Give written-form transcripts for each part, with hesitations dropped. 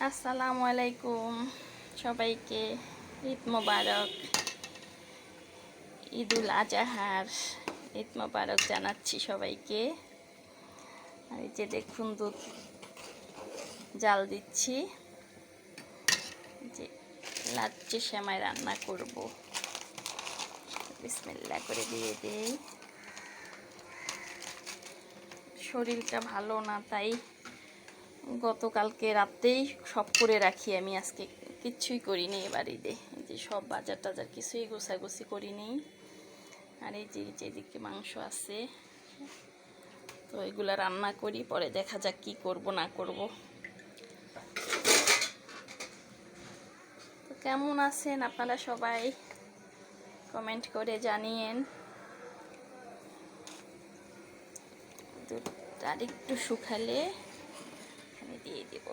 আসসালামু আলাইকুম সবাইকে। ঈদ মোবারক, ঈদুল আজহার ঈদ মোবারক জানাচ্ছি সবাইকে। আর এই যে দেখুন দুধ জাল দিচ্ছি, যে লাচ্ছি সেমাই রান্না করব। বিসমিল্লাহ করে দিয়ে দেই। শরীরটা ভালো না, তাই গতকালকে রাতেই সব করে রাখি। আমি আজকে কিচ্ছুই করিনি বাড়িতে, এই যে সব বাজার টাজার কিছুই গোছাগুছি করিনি। আর এই যে যেদিকে মাংস আছে, তো এগুলো রান্না করি, পরে দেখা যাক কি করব না করব। তো কেমন আছেন আপনারা সবাই, কমেন্ট করে জানিয়েন। দুধটা আরেকটু শুকালে আমি দিয়ে দেব।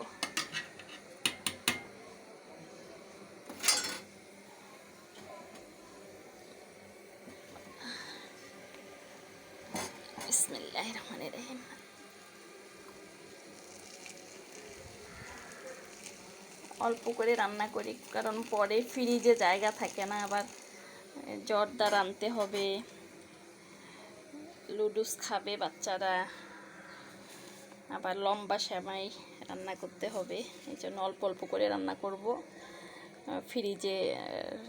বিসমিল্লাহির রহমানির রহিম। অল্প করে রান্না করি, কারণ পরে ফ্রিজে জায়গা থাকে না, আবার জর্দা রানতে হবে, লুডুস খাবে বাচ্চারা, আবার লম্বা সেমাই রান্না করতে হবে। এই জন্য অল্প অল্প করে রান্না করব। ফ্রিজে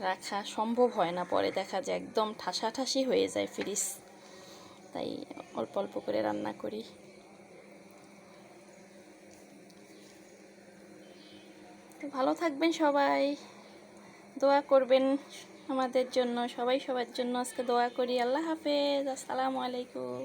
রাখা সম্ভব হয় না, পরে দেখা যায় একদম ঠাসাঠাসি হয়ে যায় ফ্রিজ, তাই অল্প অল্প করে রান্না করি। তো ভালো থাকবেন সবাই, দোয়া করবেন আমাদের জন্য, সবাই সবার জন্য আজকে দোয়া করি। আল্লাহ হাফেজ, আসসালামু আলাইকুম।